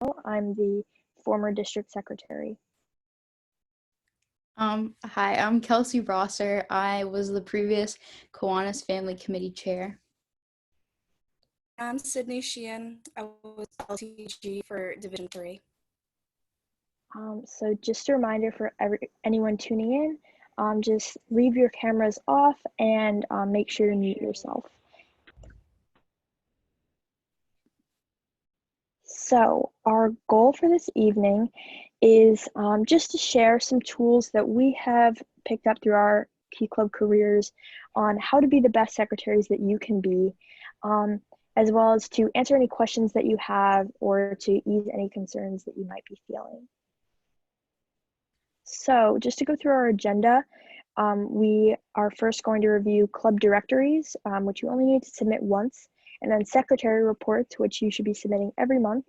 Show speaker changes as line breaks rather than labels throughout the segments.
I'm the former district secretary.
Hi, I'm Kelsey Rosser. I was the previous Kiwanis Family Committee Chair.
I'm Sydney Sheehan. I was LTG for Division 3.
So just a reminder for anyone tuning in, just leave your cameras off and make sure to mute yourself. So our goal for this evening is just to share some tools that we have picked up through our Key Club careers on how to be the best secretaries that you can be, as well as to answer any questions that you have or to ease any concerns that you might be feeling. So just to go through our agenda, we are first going to review club directories, which you only need to submit once, and then secretary reports, which you should be submitting every month,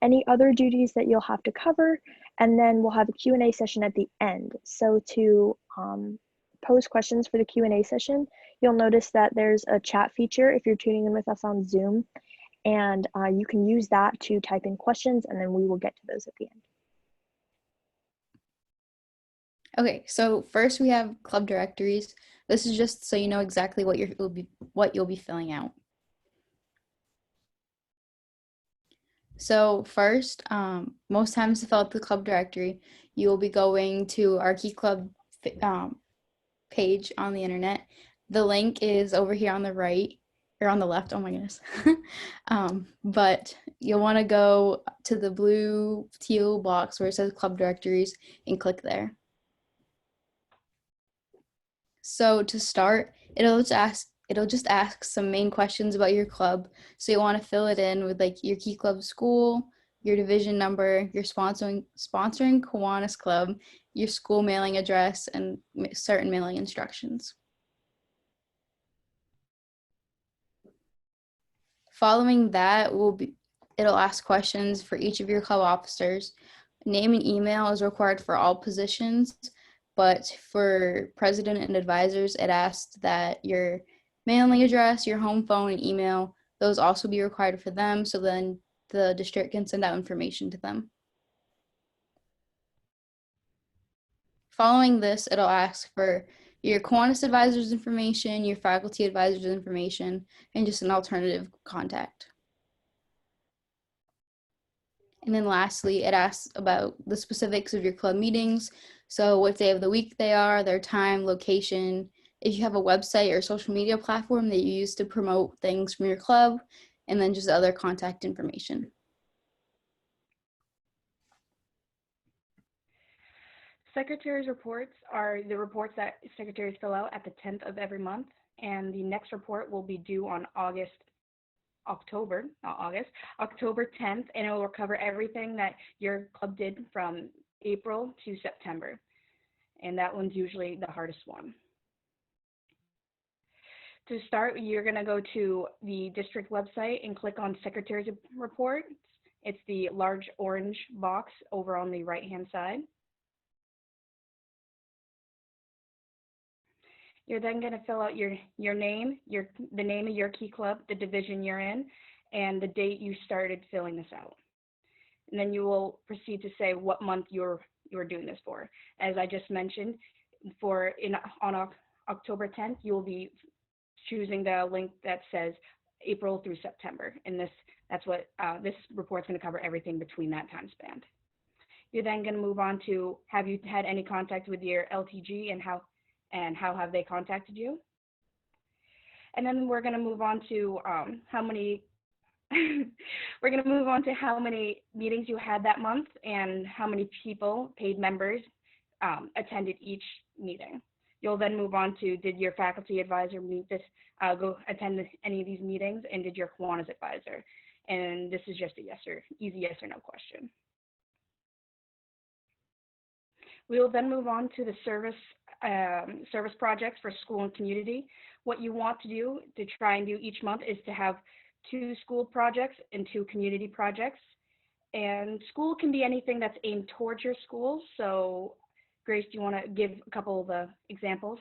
any other duties that you'll have to cover, and then we'll have a Q&A session at the end. So to pose questions for the Q&A session, you'll notice that there's a chat feature if you're tuning in with us on Zoom, and you can use that to type in questions, and then we will get to those at the end.
Okay, so first we have club directories. This is just so you know exactly what you'll be filling out. So first, most times to fill out the club directory, you will be going to our Key Club page on the internet. The link is over here on the right or on the left. Oh my goodness. But you'll want to go to the blue teal box where it says club directories and click there. So to start, it'll just ask some main questions about your club. So you want to fill it in with like your Key Club school, your division number, your sponsoring Kiwanis Club, your school mailing address, and certain mailing instructions. Following that it'll ask questions for each of your club officers. Name and email is required for all positions, but for president and advisors, it asks that your mailing address, your home phone, and email, those also be required for them, so then the district can send out information to them. Following this, it'll ask for your Kiwanis advisors information, your faculty advisors information, and just an alternative contact. And then lastly, it asks about the specifics of your club meetings. So what day of the week they are, their time, location, if you have a website or social media platform that you use to promote things from your club, and then just other contact information.
Secretary's reports are the reports that secretaries fill out at the 10th of every month, and the next report will be due on October 10th, and it will cover everything that your club did from April to September. And that one's usually the hardest one. To start, you're going to go to the district website and click on Secretary's Reports. It's the large orange box over on the right-hand side. You're then going to fill out your name, the name of your Key Club, the division you're in, and the date you started filling this out. And then you will proceed to say what month you're doing this for. As I just mentioned, on October 10th, you will be choosing the link that says April through September, and this report's going to cover everything between that time span. You're then going to move on to, have you had any contact with your LTG, and how have they contacted you? And then we're going to move on to how many meetings you had that month and how many people, paid members, attended each meeting. You'll then move on to, did your faculty advisor go attend any of these meetings, and did your Kiwanis advisor? And this is just easy yes or no question. We will then move on to the service projects for school and community. What you want to do to try and do each month is to have 2 school projects and 2 community projects. And school can be anything that's aimed towards your school. So Grace, do you want to give a couple of the examples?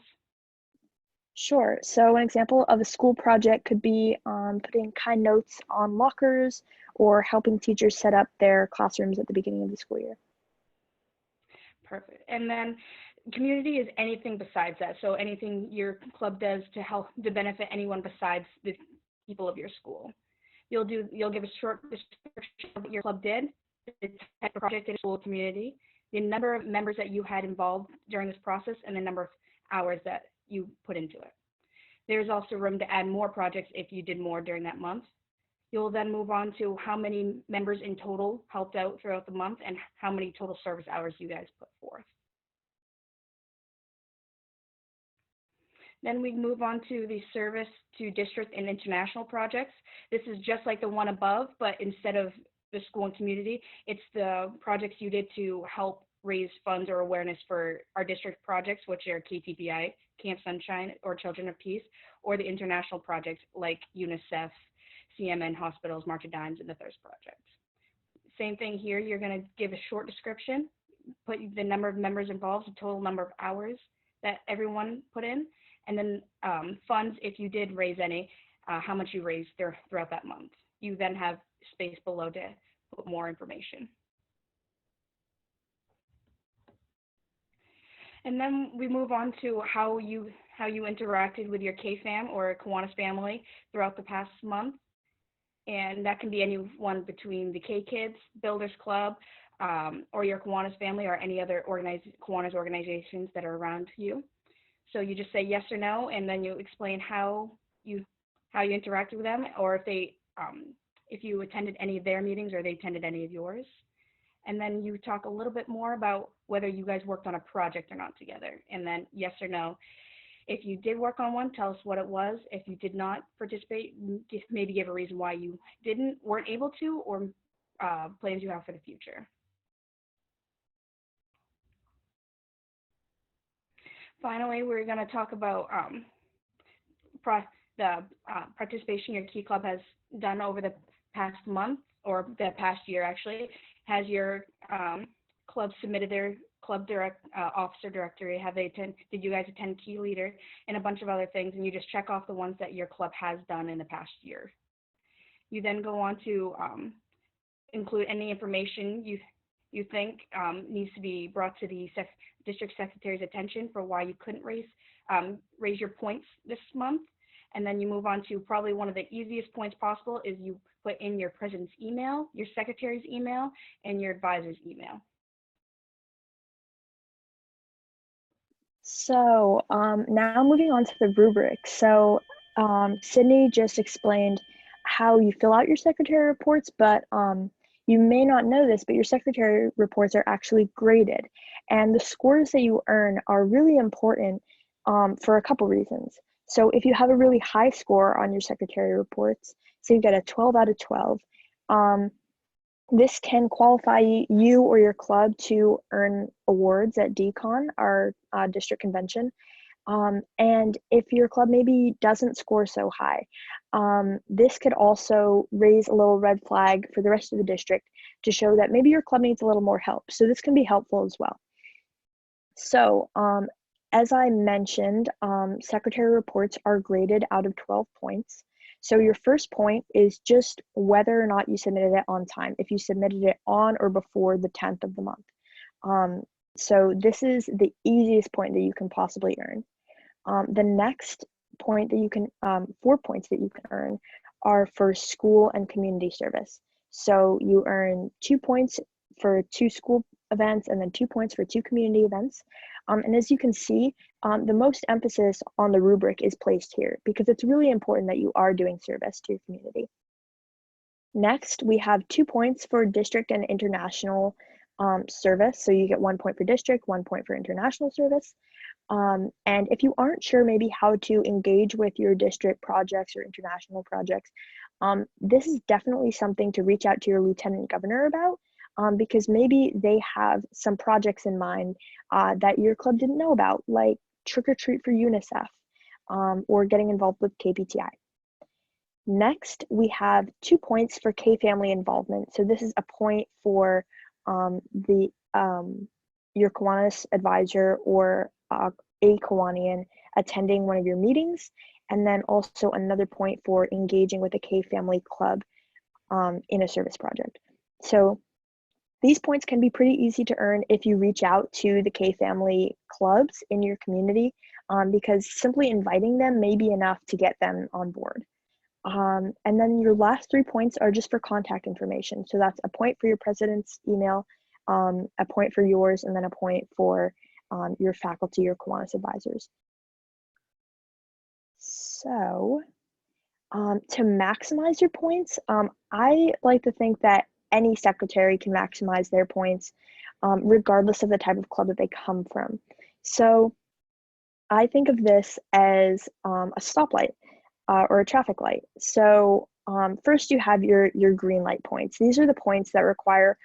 Sure. So an example of a school project could be putting kind notes on lockers or helping teachers set up their classrooms at the beginning of the school year.
Perfect. And then community is anything besides that. So anything your club does to help to benefit anyone besides the people of your school. You'll give a short description of what your club did, the type of project in school community, the number of members that you had involved during this process, and the number of hours that you put into it. There's also room to add more projects if you did more during that month. You'll then move on to how many members in total helped out throughout the month and how many total service hours you guys put forth. Then we move on to the service to district and international projects. This is just like the one above, but instead of the school and community, it's the projects you did to help raise funds or awareness for our district projects, which are KTPI, Camp Sunshine, or Children of Peace, or the international projects like UNICEF, CMN Hospitals, March of Dimes, and the Thirst Project. Same thing here, you're going to give a short description, put the number of members involved, the total number of hours that everyone put in, and then funds, if you did raise any, how much you raised throughout that month. You then have space below to put more information. And then we move on to how you interacted with your K-Fam or Kiwanis family throughout the past month. And that can be anyone between the K-Kids, Builders Club, or your Kiwanis family or any other Kiwanis organizations that are around you. So you just say yes or no, and then you explain how you interacted with them, or if you attended any of their meetings or they attended any of yours. And then you talk a little bit more about whether you guys worked on a project or not together, and then yes or no. If you did work on one, tell us what it was. If you did not participate, maybe give a reason why you weren't able to, or plans you have for the future. Finally, we're going to talk about the participation your Key Club has done over the past month, or the past year actually. Has your club submitted their club officer directory? Did you guys attend Key Leader, and a bunch of other things, and you just check off the ones that your club has done in the past year. You then go on to include any information you think needs to be brought to the district secretary's attention for why you couldn't raise your points this month. And then you move on to probably one of the easiest points possible is you put in your president's email, your secretary's email, and your advisor's email.
So now moving on to the rubric. So Sydney just explained how you fill out your secretary reports, but you may not know this, but your secretary reports are actually graded. And the scores that you earn are really important for a couple reasons. So if you have a really high score on your secretary reports, so you get a 12 out of 12, this can qualify you or your club to earn awards at DCON, our district convention. And if your club maybe doesn't score so high, this could also raise a little red flag for the rest of the district to show that maybe your club needs a little more help. So this can be helpful as well. So as I mentioned, secretary reports are graded out of 12 points. So your first point is just whether or not you submitted it on time, if you submitted it on or before the 10th of the month. So this is the easiest point that you can possibly earn. The next point that you can, 4 points that you can earn are for school and community service. So you earn 2 points for 2 school events and then 2 points for 2 community events. And as you can see, the most emphasis on the rubric is placed here because it's really important that you are doing service to your community. Next, we have 2 points for district and international service. So you get 1 point for district, 1 point for international service. And if you aren't sure maybe how to engage with your district projects or international projects, this is definitely something to reach out to your lieutenant governor about, because maybe they have some projects in mind that your club didn't know about, like Trick or Treat for UNICEF, or getting involved with KPTI. Next, we have 2 points for K-family involvement. So this is a point for your Kiwanis advisor or a Kiwanian attending one of your meetings, and then also another point for engaging with a K Family Club in a service project. So these points can be pretty easy to earn if you reach out to the K Family clubs in your community, because simply inviting them may be enough to get them on board. And then your last 3 points are just for contact information. So that's a point for your president's email, a point for yours, and then a point for your faculty or Kiwanis advisors. So to maximize your points, I like to think that any secretary can maximize their points regardless of the type of club that they come from. So I think of this as a stoplight or a traffic light. So first you have your green light points. These are the points that require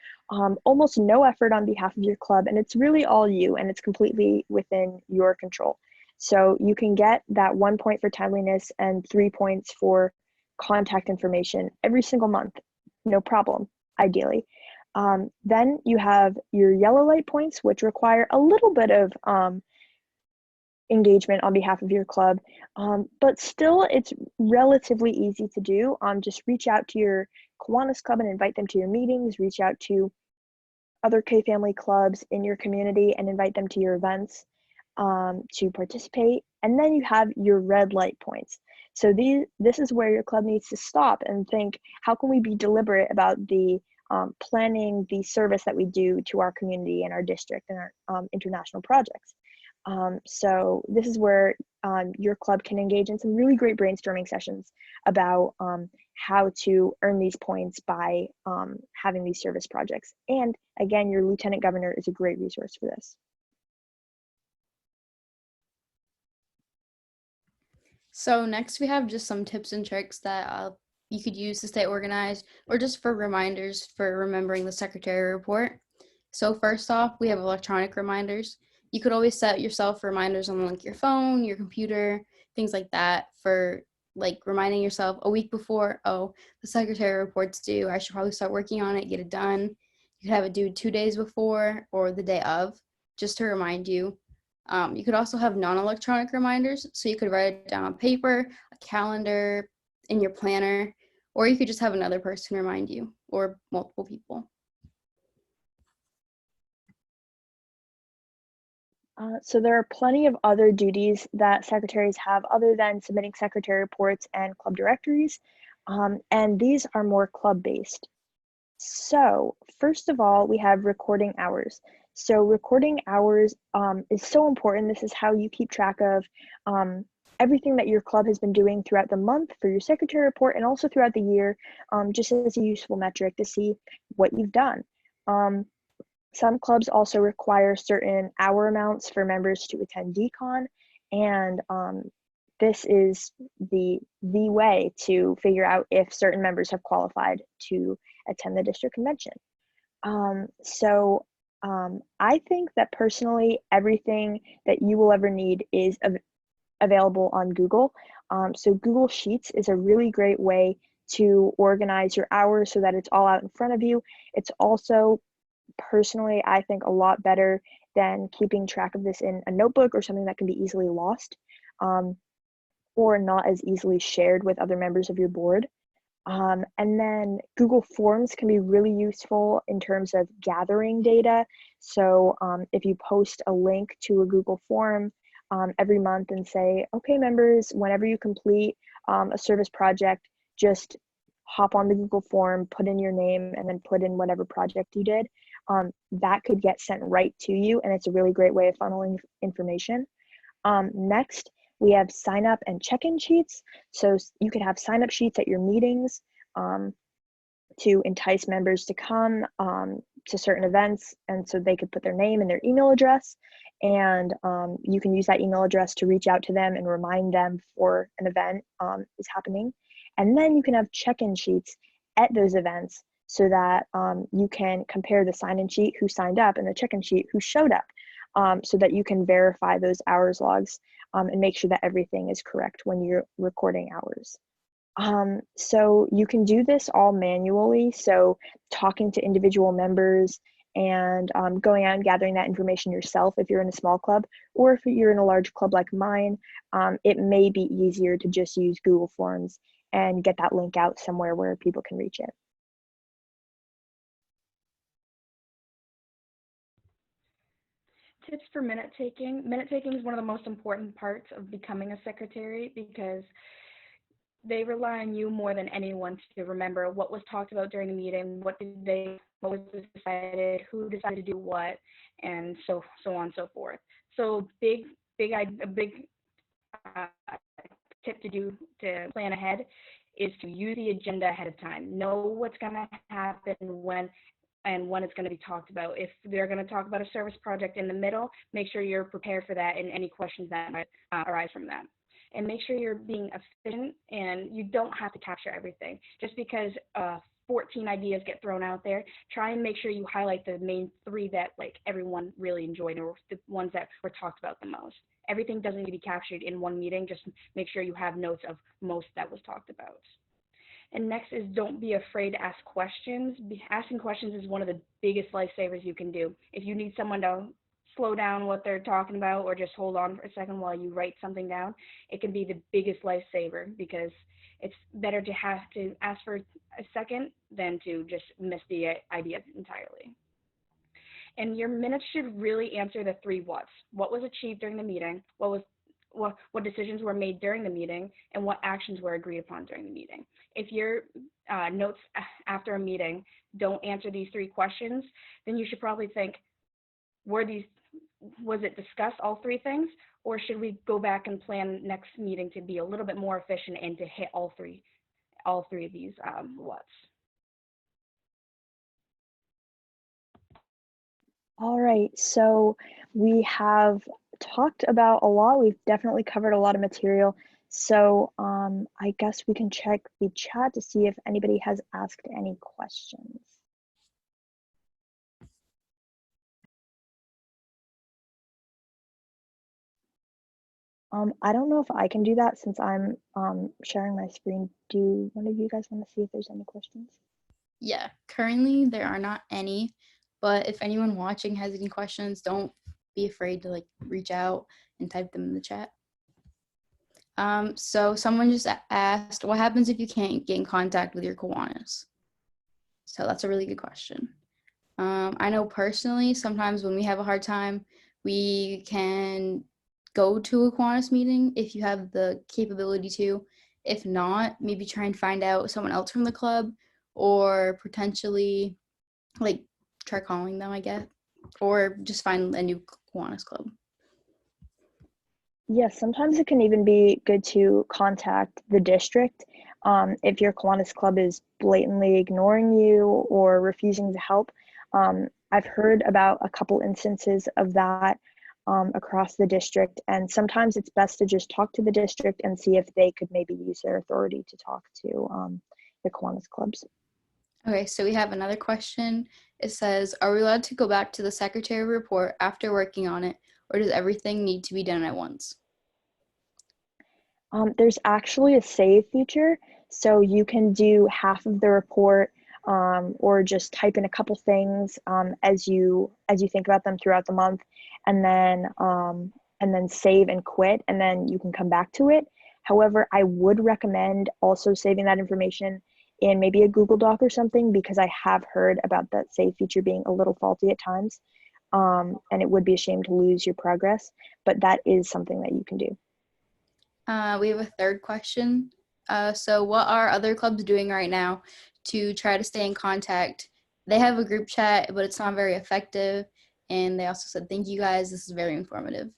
almost no effort on behalf of your club, and it's really all you, and it's completely within your control. So you can get that 1 point for timeliness and 3 points for contact information every single month, no problem, ideally. Then you have your yellow light points, which require a little bit of engagement on behalf of your club, but still it's relatively easy to do. Just reach out to your Kiwanis club and invite them to your meetings, reach out to other K Family clubs in your community and invite them to your events to participate. And then you have your red light points. So this is where your club needs to stop and think, how can we be deliberate about the planning the service that we do to our community and our district and our international projects. So this is where your club can engage in some really great brainstorming sessions about how to earn these points by having these service projects. And again, your lieutenant governor is a great resource for this.
So next we have just some tips and tricks that you could use to stay organized, or just for reminders for remembering the secretary report. So first off, we have electronic reminders. You could always set yourself reminders on like your phone, your computer, things like that, for like reminding yourself a week before, oh, the secretary report's due, I should probably start working on it, get it done. You could have it due 2 days before or the day of, just to remind you. You could also have non-electronic reminders, so you could write it down on paper, a calendar, in your planner, or you could just have another person remind you, or multiple people.
So there are plenty of other duties that secretaries have other than submitting secretary reports and club directories, and these are more club-based. So first of all, we have recording hours. So recording hours is so important. This is how you keep track of everything that your club has been doing throughout the month for your secretary report, and also throughout the year, just as a useful metric to see what you've done. Some clubs also require certain hour amounts for members to attend decon, and this is the way to figure out if certain members have qualified to attend the district convention. I think that personally, everything that you will ever need is available on Google. So Google Sheets is a really great way to organize your hours so that it's all out in front of you. It's also, personally, I think, a lot better than keeping track of this in a notebook or something that can be easily lost or not as easily shared with other members of your board. And then Google Forms can be really useful in terms of gathering data. So if you post a link to a Google form every month and say, okay, members, whenever you complete a service project, just hop on the Google form, put in your name, and then put in whatever project you did. That could get sent right to you, and it's a really great way of funneling information. Next, we have sign up and check-in sheets. So you could have sign up sheets at your meetings to entice members to come to certain events, and so they could put their name and their email address, and you can use that email address to reach out to them and remind them for an event is happening. And then you can have check-in sheets at those events so that you can compare the sign-in sheet who signed up and the check-in sheet who showed up, so that you can verify those hours logs and make sure that everything is correct when you're recording hours. So you can do this all manually. So talking to individual members and going out and gathering that information yourself if you're in a small club, or if you're in a large club like mine, it may be easier to just use Google Forms and get that link out somewhere where people can reach it.
Tips for minute taking. Minute taking is one of the most important parts of becoming a secretary because they rely on you more than anyone to remember what was talked about during the meeting, what was decided, who decided to do what, and so on and so forth. So a big uh, tip to plan ahead is to use the agenda ahead of time. Know what's going to happen when it's going to be talked about. If they're going to talk about a service project in the middle, make sure you're prepared for that and any questions that might arise from that. And make sure you're being efficient, and you don't have to capture everything. Just because 14 ideas get thrown out there, try and make sure you highlight the main 3 that everyone really enjoyed, or the ones that were talked about the most. Everything doesn't need to be captured in one meeting. Just make sure you have notes of most that was talked about. And next is don't be afraid to ask questions. Asking questions is one of the biggest lifesavers you can do. If you need someone to slow down what they're talking about or just hold on for a second while you write something down, it can be the biggest lifesaver, because it's better to have to ask for a second than to just miss the idea entirely. And your minutes should really answer the 3 whats. What was achieved during the meeting? What decisions were made during the meeting, and what actions were agreed upon during the meeting. If your notes after a meeting don't answer these 3 questions, then you should probably think, was it discussed, all 3 things, or should we go back and plan next meeting to be a little bit more efficient and to hit all three of these whats?
All right, so we have talked about a lot. We've definitely covered a lot of material. So I guess we can check the chat to see if anybody has asked any questions. I don't know if I can do that since I'm sharing my screen. Do one of you guys want to see if there's any questions?
Yeah, currently there are not any, but if anyone watching has any questions, don't be afraid to reach out and type them in the chat. So someone just asked, what happens if you can't get in contact with your Kiwanis? So that's a really good question. I know personally, sometimes when we have a hard time, we can go to a Kiwanis meeting if you have the capability to. If not, maybe try and find out someone else from the club, or potentially try calling them, I guess, or just find a new Kiwanis club.
Yes, sometimes it can even be good to contact the district if your Kiwanis club is blatantly ignoring you or refusing to help. I've heard about a couple instances of that across the district, and sometimes it's best to just talk to the district and see if they could maybe use their authority to talk to the Kiwanis clubs.
Okay, so we have another question. It says, are we allowed to go back to the secretary report after working on it, or does everything need to be done at once?
There's actually a save feature, so you can do half of the report or just type in a couple things as you think about them throughout the month, and then save and quit, and then you can come back to it. However, I would recommend also saving that information in maybe a Google Doc or something, because I have heard about that save feature being a little faulty at times, and it would be a shame to lose your progress, but that is something that you can do.
We have a third question. So what are other clubs doing right now to try to stay in contact? They have a group chat, but it's not very effective. And they also said, thank you guys, this is very informative.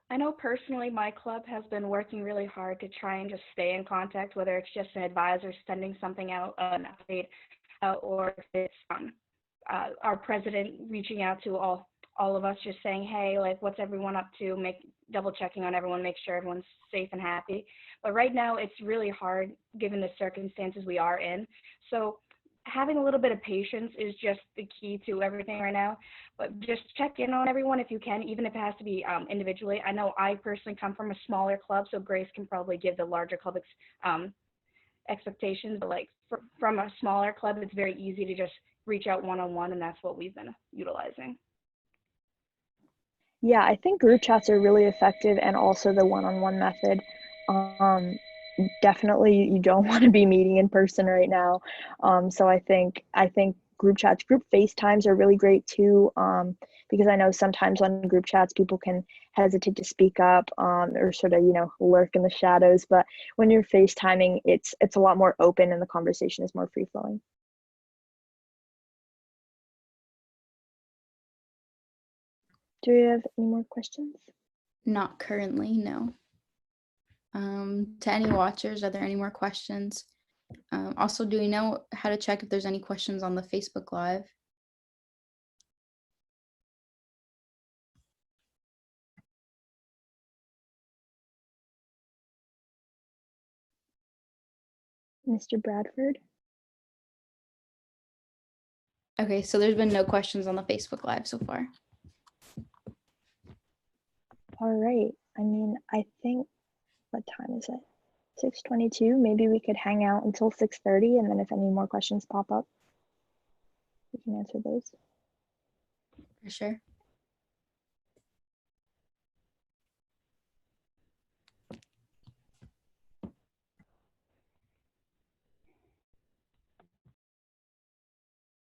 I know personally my club has been working really hard to try and just stay in contact, whether it's just an advisor sending something out, an update, or if it's our president reaching out to all of us, just saying, hey, what's everyone up to, double checking on everyone, make sure everyone's safe and happy. But right now it's really hard given the circumstances we are in. So having a little bit of patience is just the key to everything right now. But just check in on everyone if you can, even if it has to be individually. I know I personally come from a smaller club, so Grace can probably give the larger club expectations, but like from a smaller club, it's very easy to just reach out one-on-one, and that's what we've been utilizing.
Yeah, I think group chats are really effective, and also the one-on-one method. Definitely you don't want to be meeting in person right now. So I think group chats, group FaceTimes are really great too, because I know sometimes on group chats people can hesitate to speak up, or sort of, lurk in the shadows. But when you're FaceTiming, it's a lot more open and the conversation is more free flowing. Do we have any more questions?
Not currently, no. To any watchers, are there any more questions? Also, do we know how to check if there's any questions on the Facebook Live?
Mr. Bradford?
Okay, so there's been no questions on the Facebook Live so far.
All right. I mean, I think, what time is it? 6:22. Maybe we could hang out until 6:30, and then if any more questions pop up, we can answer those.
For sure.